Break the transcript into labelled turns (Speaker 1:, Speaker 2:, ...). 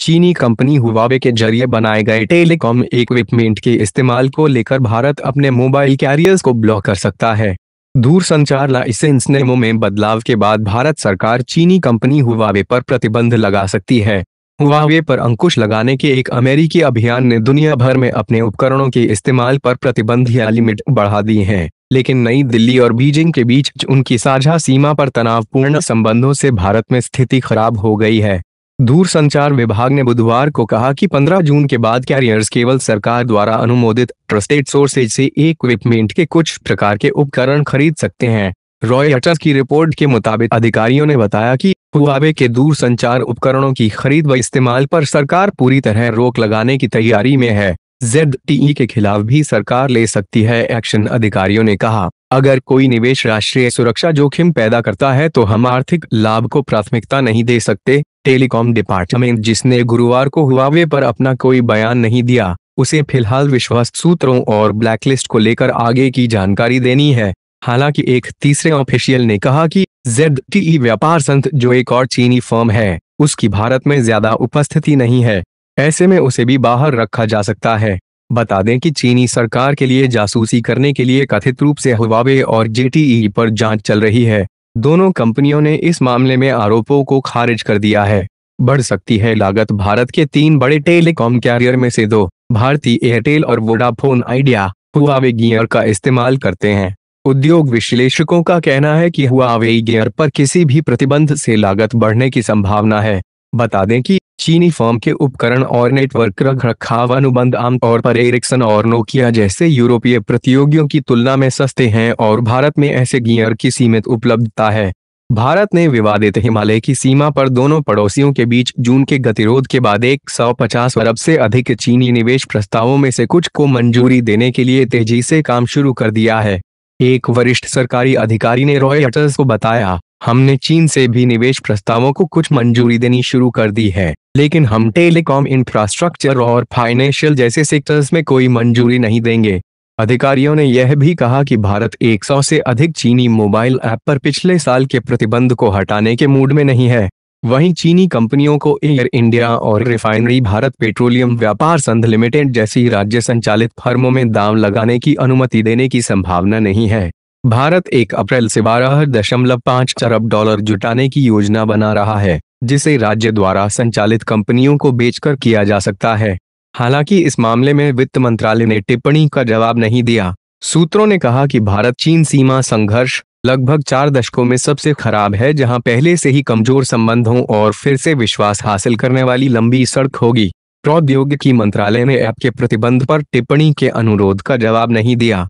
Speaker 1: चीनी company Huawei के जरिए बनाए गए टेलीकॉम इक्विपमेंट के इस्तेमाल को लेकर भारत अपने मोबाइल कैरियर्स को ब्लॉक कर सकता है। दूरसंचार लाइसेंस नियमों में बदलाव के बाद भारत सरकार चीनी कंपनी हुआवे पर प्रतिबंध लगा सकती है। हुआवे पर अंकुश लगाने के एक अमेरिकी अभियान ने दुनिया भर में अपने उपकरणों के इस्तेमाल पर प्रतिबंध या लिमिट बढ़ा दी है, लेकिन नई दिल्ली और बीजिंग के बीच उनकी साझा सीमा पर तनावपूर्ण संबंधों से भारत में स्थिति खराब हो गई है। दूरसंचार विभाग ने बुधवार को कहा कि 15 जून के बाद कैरियर्स केवल सरकार द्वारा अनुमोदित ट्रस्टेड सोर्सेज से इक्विपमेंट के कुछ प्रकार के उपकरण खरीद सकते हैं। रॉयटर्स की रिपोर्ट के मुताबिक अधिकारियों ने बताया कि हुआवे के दूरसंचार उपकरणों की खरीद व इस्तेमाल पर सरकार पूरी तरह रोक लगाने की तैयारी में है। ZTE के खिलाफ भी सरकार ले सकती है एक्शन, अधिकारियों ने कहा। अगर कोई निवेश राष्ट्रीय सुरक्षा जोखिम पैदा करता है तो हम आर्थिक लाभ को प्राथमिकता नहीं दे सकते। टेलीकॉम डिपार्टमेंट, जिसने गुरुवार को हुआवे पर अपना कोई बयान नहीं दिया, उसे फिलहाल विश्वस्त सूत्रों और ब्लैकलिस्ट को लेकर आगे की जानकारी देनी है। हालांकि एक तीसरे ऑफिशियल ने कहा कि ZTE व्यापार संघ, जो एक और चीनी फर्म है, उसकी भारत में ज्यादा उपस्थिति नहीं है, ऐसे में उसे भी बाहर रखा जा सकता है। बता दें कि चीनी सरकार के लिए जासूसी करने के लिए कथित रूप से हुआवे और ZTE पर जांच चल रही है। दोनों कंपनियों ने इस मामले में आरोपों को खारिज कर दिया है। बढ़ सकती है लागत। भारत के 3 बड़े टेलीकॉम कैरियर में से 2, भारती एयरटेल और वोडाफोन आइडिया, हुआवे गियर का इस्तेमाल करते हैं। उद्योग विश्लेषकों का कहना है कि हुआवे गियर पर किसी भी प्रतिबंध से लागत बढ़ने की संभावना है। बता दें कि चीनी फर्म के उपकरण और नेटवर्क रखरखाव अनुबंध आमतौर पर एरिक्सन और नोकिया जैसे यूरोपीय प्रतियोगियों की तुलना में सस्ते हैं और भारत में ऐसे गियर की सीमित उपलब्धता है। भारत ने विवादित हिमालय की सीमा पर दोनों पड़ोसियों के बीच जून के गतिरोध के बाद 150 अरब से अधिक चीनी निवेश प्रस्तावों में से कुछ को मंजूरी देने के लिए तेजी से काम शुरू कर दिया है। एक वरिष्ठ सरकारी अधिकारी ने रॉयटर्स को बताया, हमने चीन से भी निवेश प्रस्तावों को कुछ मंजूरी देनी शुरू कर दी है, लेकिन हम टेलीकॉम इंफ्रास्ट्रक्चर और फाइनेंशियल जैसे सेक्टर्स में कोई मंजूरी नहीं देंगे। अधिकारियों ने यह भी कहा कि भारत 100 से अधिक चीनी मोबाइल ऐप पर पिछले साल के प्रतिबंध को हटाने के मूड में नहीं है। वहीं चीनी कंपनियों को एयर इंडिया और रिफाइनरी भारत पेट्रोलियम व्यापार संघ लिमिटेड जैसी राज्य संचालित फर्मों में दांव लगाने की अनुमति देने की संभावना नहीं है। भारत 1 अप्रैल से $12.5 अरब जुटाने की योजना बना रहा है, जिसे राज्य द्वारा संचालित कंपनियों को बेचकर किया जा सकता है। हालांकि इस मामले में वित्त मंत्रालय ने टिप्पणी का जवाब नहीं दिया। सूत्रों ने कहा कि भारत चीन सीमा संघर्ष लगभग 4 दशकों में सबसे खराब है, जहां पहले से ही कमजोर संबंधों और फिर से विश्वास हासिल करने वाली लंबी सड़क होगी। प्रौद्योगिकी मंत्रालय ने ऐप के प्रतिबंध पर टिप्पणी के अनुरोध का जवाब नहीं दिया।